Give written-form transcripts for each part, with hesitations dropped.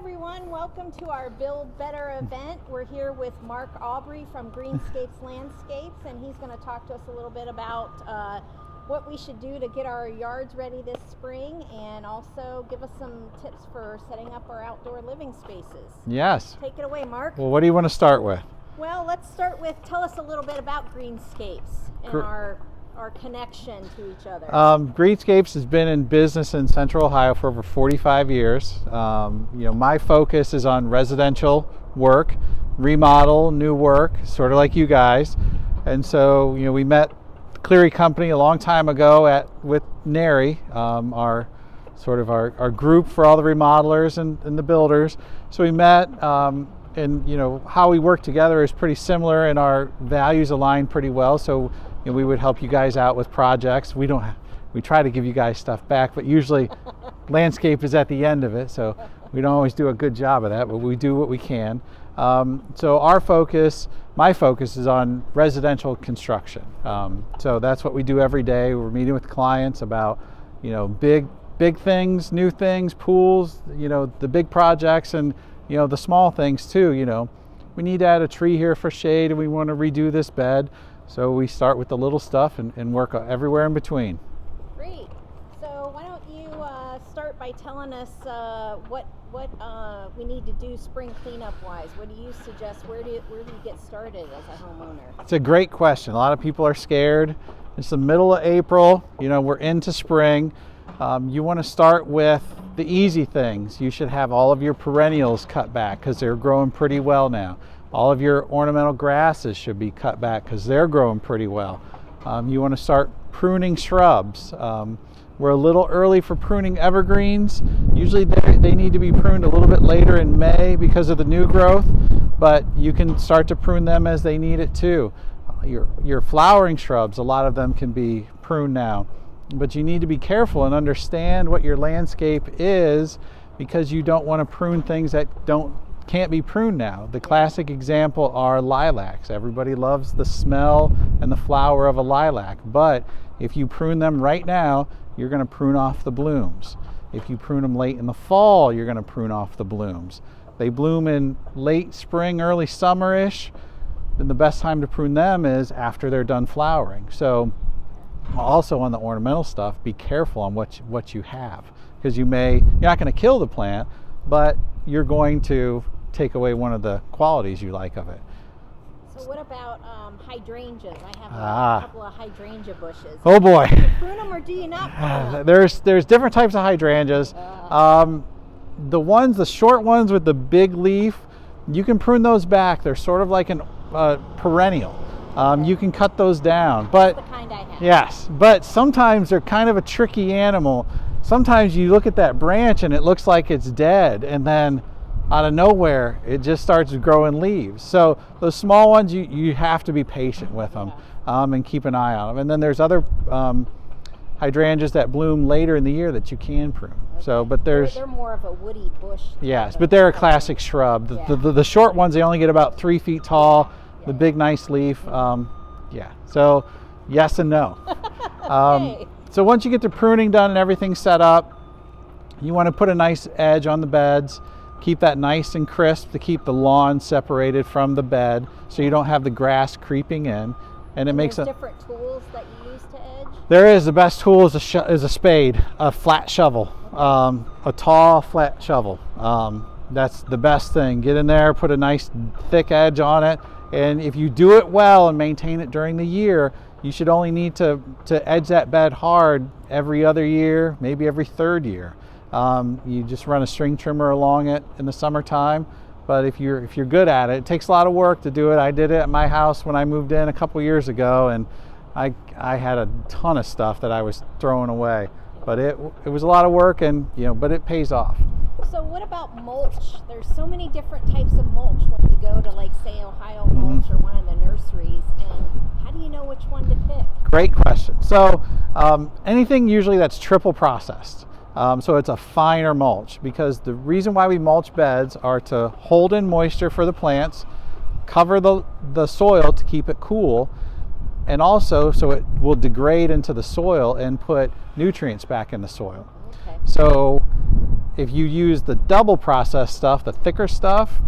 everyone, welcome to our Build Better event. We're here with Marc Aubry from GreenScapes Landscapes, and he's going to talk to us a little bit about what we should do to get our yards ready this spring, and also give us some tips for setting up our outdoor living spaces. Yes. Take it away, Marc. Well, what do you want to start with? Well, let's start with, tell us a little bit about GreenScapes and our connection to each other. GreenScapes has been in business in Central Ohio for over 45 years. My focus is on residential work, remodel, new work, sort of like you guys. And so, we met Cleary Company a long time ago with NARI, our group for all the remodelers and the builders. So we met, and how we work together is pretty similar, and our values align pretty well. So we would help you guys out with projects. We try to give you guys stuff back, but usually landscape is at the end of it, so we don't always do a good job of that, but we do what we can. So my focus is on residential construction. So that's what we do every day. We're meeting with clients about big things, new things, pools, the big projects, and the small things too. We need to add a tree here for shade, and we want to redo this bed. So we start with the little stuff and work everywhere in between. Great. So why don't you start by telling us what we need to do spring cleanup wise? What do you suggest? Where do you get started as a homeowner? It's a great question. A lot of people are scared. It's the middle of April. We're into spring. You want to start with the easy things. You should have all of your perennials cut back because they're growing pretty well now. All of your ornamental grasses should be cut back because they're growing pretty well. You want to start pruning shrubs. We're a little early for pruning evergreens. Usually they need to be pruned a little bit later in May because of the new growth, but you can start to prune them as they need it too. Your flowering shrubs, a lot of them can be pruned now, but you need to be careful and understand what your landscape is, because you don't want to prune things that can't be pruned now. The classic example are lilacs. Everybody loves the smell and the flower of a lilac, but if you prune them right now, you're going to prune off the blooms. If you prune them late in the fall, you're going to prune off the blooms. They bloom in late spring, early summer-ish, then the best time to prune them is after they're done flowering. So also on the ornamental stuff, be careful on what you have, because you're not going to kill the plant, but you're going to take away one of the qualities you like of it. So what about hydrangeas? I have a couple of hydrangea bushes. Oh boy. Do you prune them or do you not prune them? There's different types of hydrangeas. The short ones with the big leaf, you can prune those back. They're sort of like a perennial. You can cut those down. But that's the kind I have. Yes, but sometimes they're kind of a tricky animal. Sometimes you look at that branch and it looks like it's dead, and then out of nowhere it just starts growing leaves. So those small ones, you have to be patient with them, and keep an eye on them. And then there's other hydrangeas that bloom later in the year that you can prune. Okay. So, but they're more of a woody bush. Yes, but they're a classic shrub. The short ones, they only get about 3 feet tall. Yeah. The big nice leaf. So yes and no. Okay. So once you get the pruning done and everything set up, you want to put a nice edge on the beds. Keep that nice and crisp to keep the lawn separated from the bed, so you don't have the grass creeping in. And it makes different tools that you use to edge? There is. The best tool is a spade, a flat shovel, a tall flat shovel. That's the best thing. Get in there, put a nice thick edge on it, and if you do it well and maintain it during the year, you should only need to edge that bed hard every other year, maybe every third year. You just run a string trimmer along it in the summertime, but if you're good at it, it takes a lot of work to do it. I did it at my house when I moved in a couple years ago, and I had a ton of stuff that I was throwing away, but it was a lot of work, and but it pays off. So what about mulch? There's so many different types of mulch when you go to, like, say, Ohio Mulch or one of the nurseries, and how do you know which one to pick? Great question. So anything usually that's triple processed. So it's a finer mulch, because the reason why we mulch beds are to hold in moisture for the plants, cover the soil to keep it cool, and also so it will degrade into the soil and put nutrients back in the soil. Okay. So if you use the double process stuff, the thicker stuff,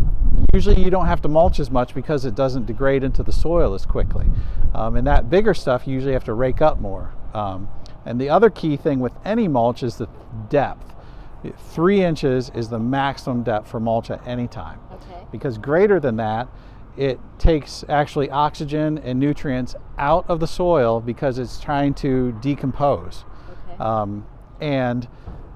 usually you don't have to mulch as much because it doesn't degrade into the soil as quickly. And that bigger stuff, you usually have to rake up more. And the other key thing with any mulch is the depth. 3 inches is the maximum depth for mulch at any time. Okay. Because greater than that, it takes actually oxygen and nutrients out of the soil because it's trying to decompose. Okay. And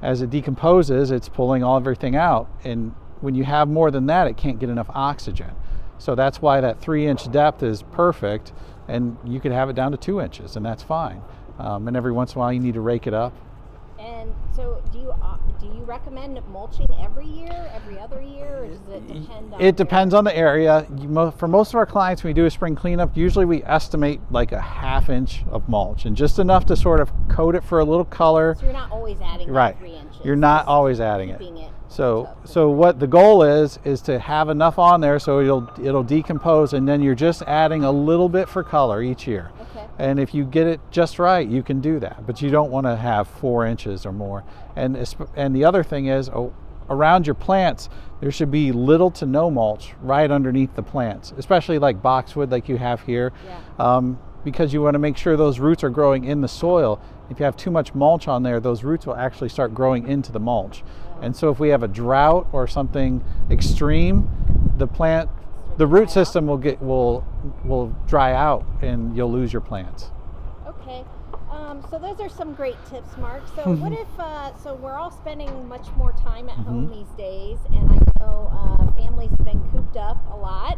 as it decomposes, it's pulling everything out. And when you have more than that, it can't get enough oxygen. So that's why that 3-inch depth is perfect, and you could have it down to 2 inches, and that's fine. And every once in a while, you need to rake it up. And so, do you recommend mulching every year, every other year, or does it depend on? It depends on the area. For most of our clients, when we do a spring cleanup, usually we estimate like a 1/2 inch of mulch, and just enough to sort of coat it for a little color. So you're not always adding Right. 3 inches. You're not always adding it. Keeping it. So what the goal is to have enough on there so it'll decompose, and then you're just adding a little bit for color each year. Okay. And if you get it just right, you can do that. But you don't want to have 4 inches or more. And the other thing is, around your plants, there should be little to no mulch right underneath the plants, especially like boxwood like you have here. Yeah. Because you want to make sure those roots are growing in the soil. If you have too much mulch on there, those roots will actually start growing into the mulch. And so if we have a drought or something extreme, the root system will dry out, and you'll lose your plants. Okay. So those are some great tips, Mark. So what if, so we're all spending much more time at home these days, and I know families have been cooped up a lot.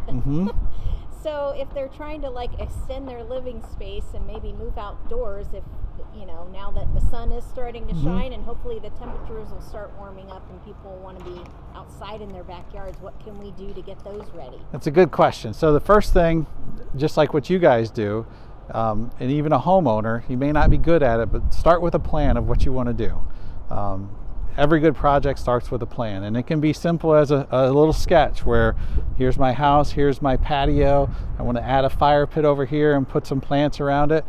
So if they're trying to like extend their living space and maybe move outdoors, if now that the sun is starting to shine and hopefully the temperatures will start warming up and people want to be outside in their backyards, what can we do to get those ready? That's a good question. So the first thing, just like what you guys do, and even a homeowner, you may not be good at it, but start with a plan of what you want to do. Every good project starts with a plan, and it can be simple as a little sketch where here's my house, here's my patio, I want to add a fire pit over here and put some plants around it.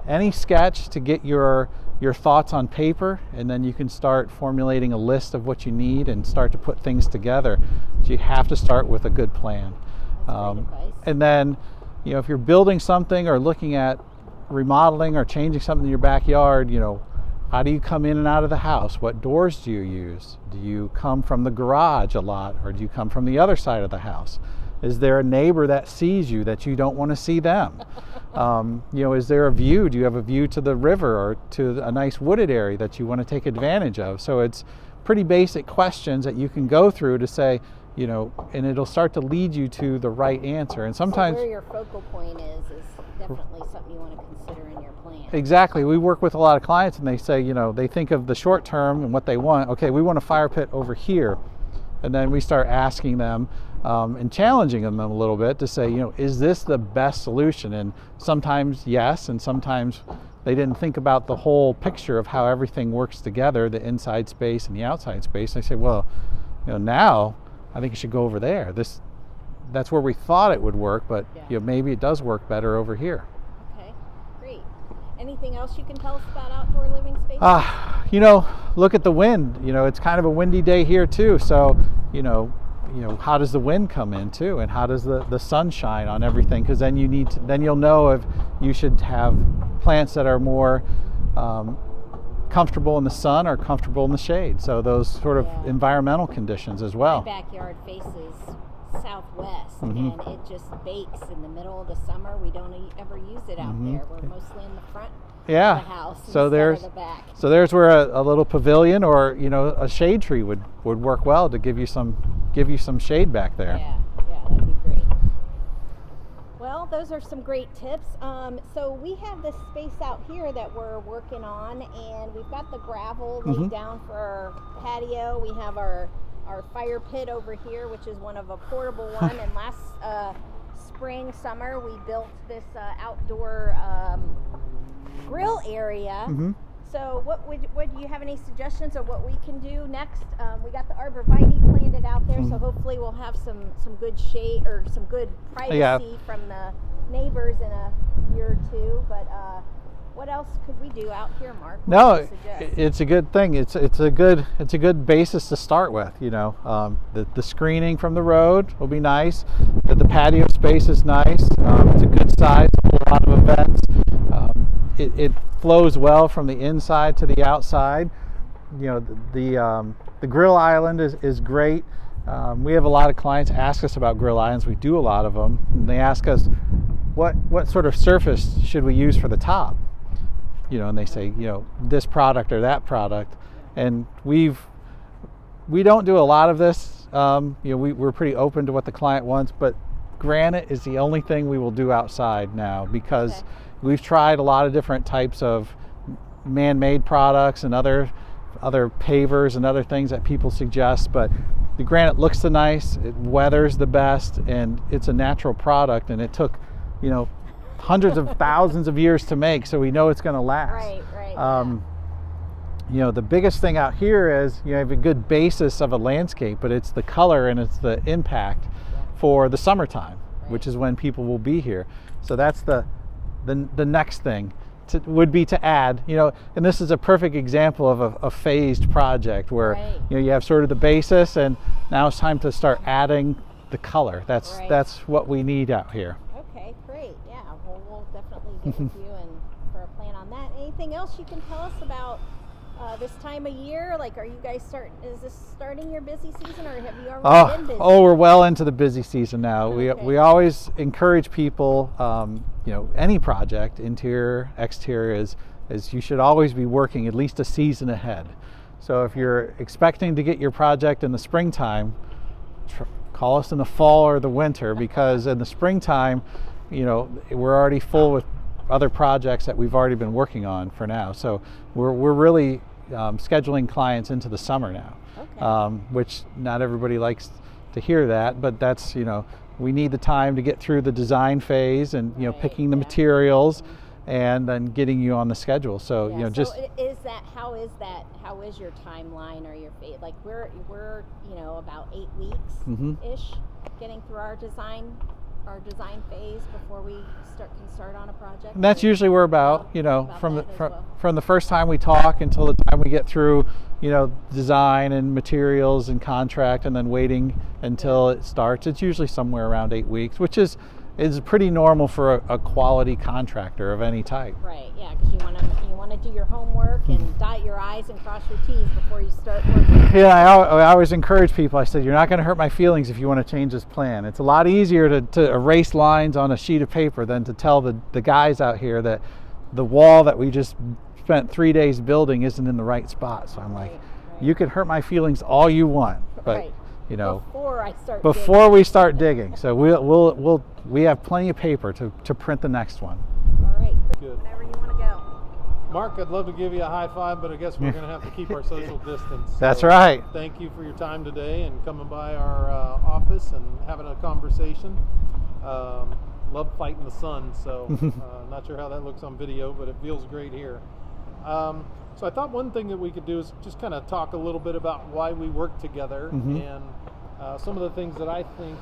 Any sketch to get your thoughts on paper, and then you can start formulating a list of what you need and start to put things together. So you have to start with a good plan. That's great advice. And then, if you're building something or looking at remodeling or changing something in your backyard, how do you come in and out of the house? What doors do you use? Do you come from the garage a lot, or do you come from the other side of the house? Is there a neighbor that sees you that you don't want to see them? Is there a view? Do you have a view to the river or to a nice wooded area that you want to take advantage of? So it's pretty basic questions that you can go through to say, and it'll start to lead you to the right answer. And sometimes where your focal point is definitely something you want to consider in your plan. Exactly. We work with a lot of clients, and they say, they think of the short term and what they want. Okay, we want a fire pit over here. And then we start asking them and challenging them a little bit to say, is this the best solution? And sometimes yes, and sometimes they didn't think about the whole picture of how everything works together, the inside space and the outside space. And I say, well, now I think you should go over there. That's where we thought it would work, but maybe it does work better over here. Okay, great. Anything else you can tell us about outdoor living spaces? Look at the wind. It's kind of a windy day here too. So, how does the wind come in too, and how does the sun shine on everything? Because then you'll know if you should have plants that are more comfortable in the sun or comfortable in the shade. So those sort of environmental conditions as well. My backyard faces southwest, and it just bakes in the middle of the summer. We don't ever use it out there. We're mostly in the front of the house instead of the back. So there's where a little pavilion or a shade tree would work well to give you some shade back there. Yeah, that'd be great. Well, those are some great tips. So we have this space out here that we're working on, and we've got the gravel laid down for our patio. We have our fire pit over here, which is one of a portable one. And last summer, we built this outdoor grill area. So what do you have any suggestions of what we can do next? We got the arborvitae planted out there, so hopefully we'll have some good shade or some good privacy from the neighbors in a year or two. But What else could we do out here, Mark? What No, would you suggest? it's a good thing. It's a good basis to start with. You know, the screening from the road will be nice. The patio space is nice. It's a good size for a lot of events. It flows well from the inside to the outside. You know, the grill island is great. We have a lot of clients ask us about grill islands. We do a lot of them, and they ask us what sort of surface should we use for the top. You know, and they say, you know, this product or that product, and we don't do a lot of this. You know, we're pretty open to what the client wants, but granite is the only thing we will do outside now, because we've tried a lot of different types of man-made products and other pavers and other things that people suggest, but the granite looks the nice, it weathers the best, and it's a natural product, and it took, you know, hundreds of thousands of years to make, so we know it's going to last. Right. You know, the biggest thing out here is you have a good basis of a landscape, but it's the color and it's the impact for the summertime, which is when people will be here. So that's the next thing would be to add, you know, and this is a perfect example of a phased project where you know, you have sort of the basis, and now it's time to start adding the color. That's what we need out here. Okay, great. Yeah, well, we'll definitely get with you and for a plan on that. Anything else you can tell us about this time of year? Like, are you guys is this starting your busy season, or have you already been busy? Oh, we're well into the busy season now. Okay. We always encourage people, you know, any project, interior, exterior, is you should always be working at least a season ahead. So if you're expecting to get your project in the springtime, call us in the fall or the winter, because in the springtime, you know, we're already full with other projects that we've already been working on for now. So we're really scheduling clients into the summer now, which not everybody likes to hear that, but that's, you know, we need the time to get through the design phase and, you know, picking the materials and then getting you on the schedule. So, you know, just how is your timeline or your like we're you know, about 8 weeks ish getting through our design phase before we can start on a project. And that's usually we're about, you know, from the first time we talk until the time we get through, you know, design and materials and contract, and then waiting until it starts. It's usually somewhere around 8 weeks, which is pretty normal for a quality contractor of any type. Right. Yeah, because you want to do your homework and dot your I's and cross your T's before you start working. Yeah, I always encourage people. I said, you're not going to hurt my feelings if you want to change this plan. It's a lot easier to erase lines on a sheet of paper than to tell the guys out here that the wall that we just spent 3 days building isn't in the right spot. So I'm like, you can hurt my feelings all you want, but you know, before we start digging. So we have plenty of paper to print the next one. All right. Good. Whenever you want to go. Mark, I'd love to give you a high five, but I guess we're going to have to keep our social distance. That's right. Thank you for your time today and coming by our office and having a conversation. Love fighting the sun, so not sure how that looks on video, but it feels great here. So I thought one thing that we could do is just kind of talk a little bit about why we work together and some of the things that I think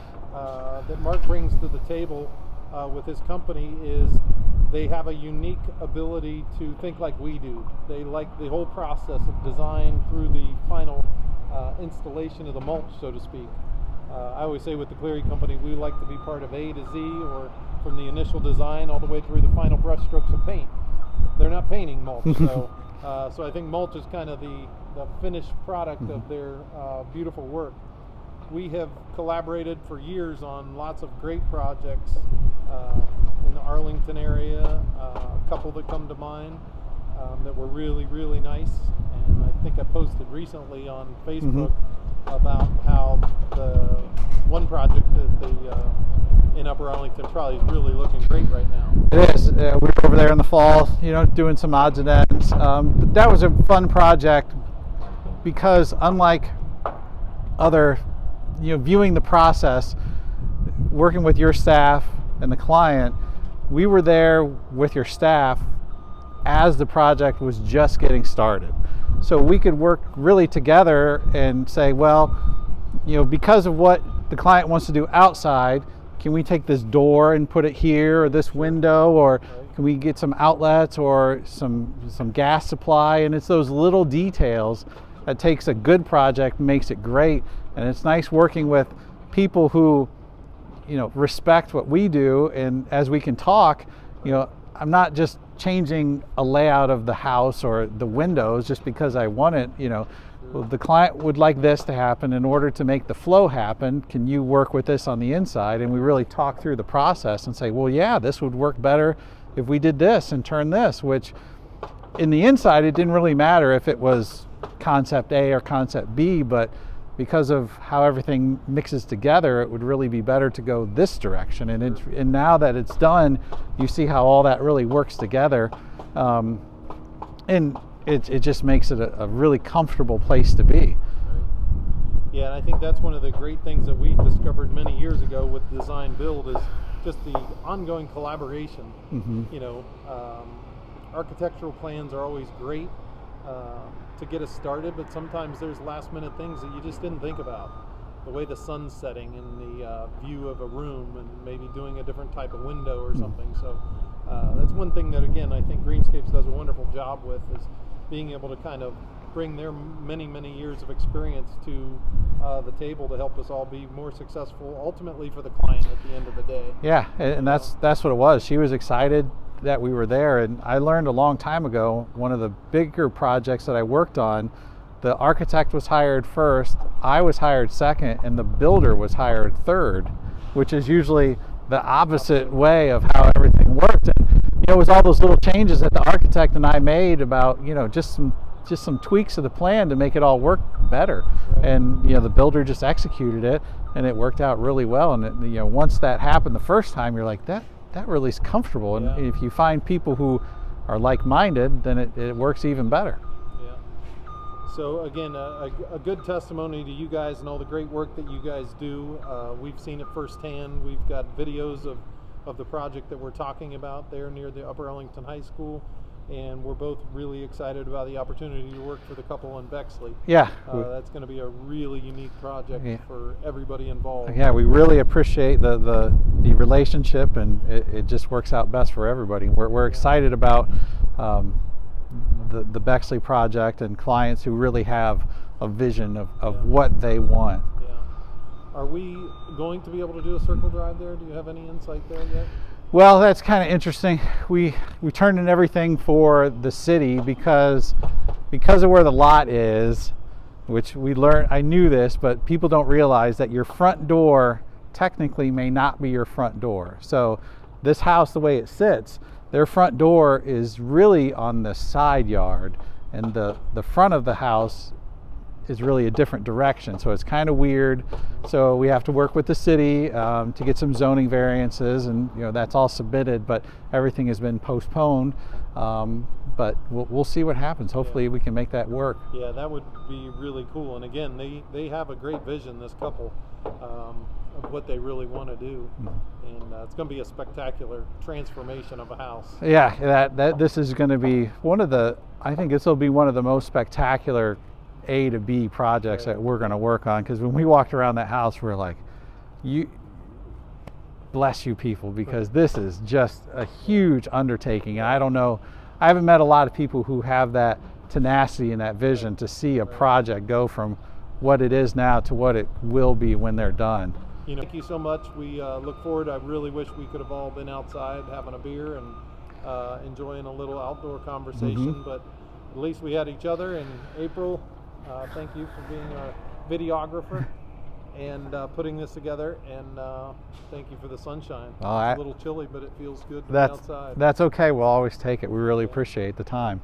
that Mark brings to the table with his company is they have a unique ability to think like we do. They like the whole process of design through the final installation of the mulch, so to speak. I always say with the Cleary Company, we like to be part of A to Z, or from the initial design all the way through the final brush strokes of paint. They're not painting mulch, so I think mulch is kind of the finished product of their beautiful work. We have collaborated for years on lots of great projects in the Arlington area, a couple that come to mind that were really, really nice. And I think I posted recently on Facebook about how the one project that in Upper Arlington probably is really looking great right now. It is. We were over there in the fall, you know, doing some odds and ends. But that was a fun project because unlike other, you know, viewing the process, working with your staff and the client, we were there with your staff as the project was just getting started. So we could work really together and say, well, you know, because of what the client wants to do outside, can we take this door and put it here, or this window, or can we get some outlets or some gas supply? And it's those little details that takes a good project, makes it great. And it's nice working with people who, you know, respect what we do. And as we can talk, you know, I'm not just changing a layout of the house or the windows just because I want it. You know, well, the client would like this to happen. In order to make the flow happen, can you work with this on the inside? And we really talk through the process and say, well, yeah, this would work better if we did this and turn this, which in the inside, it didn't really matter if it was concept A or concept B, but because of how everything mixes together, it would really be better to go this direction. And now that it's done, you see how all that really works together. And it just makes it a really comfortable place to be. Yeah, and I think that's one of the great things that we discovered many years ago with design build is just the ongoing collaboration. You know, architectural plans are always great to get us started, but sometimes there's last minute things that you just didn't think about. The way the sun's setting and the view of a room, and maybe doing a different type of window or something. So that's one thing that, again, I think GreenScapes does a wonderful job with, is being able to kind of bring their many years of experience to the table to help us all be more successful, ultimately for the client at the end of the day. Yeah, and that's what it was. She was excited that we were there, and I learned a long time ago, one of the bigger projects that I worked on, the architect was hired first, I was hired second, and the builder was hired third, which is usually the opposite way of how everything worked. And you know, it was all those little changes that the architect and I made about, you know, just some tweaks of the plan to make it all work better. And you know, the builder just executed it, and it worked out really well. And you know, once that happened the first time, you're like, that really is comfortable. And if you find people who are like-minded, then it works even better. Yeah. So again, a good testimony to you guys and all the great work that you guys do. We've seen it firsthand. We've got videos of the project that we're talking about there near the Upper Ellington High School. And we're both really excited about the opportunity to work for the couple in Bexley. Yeah. That's going to be a really unique project for everybody involved. Yeah, we really appreciate the relationship, and it just works out best for everybody. We're excited about the Bexley project and clients who really have a vision of what they want. Yeah. Are we going to be able to do a circle drive there? Do you have any insight there yet? Well, that's kind of interesting. We turned in everything for the city because of where the lot is, which we learned. I knew this, but people don't realize that your front door technically may not be your front door. So this house, the way it sits, their front door is really on the side yard, and the front of the house is really a different direction. So it's kind of weird. So we have to work with the city to get some zoning variances, and you know, that's all submitted, but everything has been postponed. But we'll see what happens. Hopefully we can make that work. Yeah, that would be really cool. And again, they have a great vision, this couple, of what they really want to do. And it's going to be a spectacular transformation of a house. Yeah, this is going to be I think this will be one of the most spectacular A to B projects that we're going to work on, because when we walked around that house, we're like, you bless you people, because this is just a huge undertaking. And I don't know, I haven't met a lot of people who have that tenacity and that vision to see a project go from what it is now to what it will be when they're done. You know, thank you so much. We look forward. I really wish we could have all been outside having a beer and enjoying a little outdoor conversation, but at least we had each other. And April, thank you for being our videographer and putting this together, and thank you for the sunshine. It's a little chilly, but it feels good to be outside. That's okay. We'll always take it. We really appreciate the time.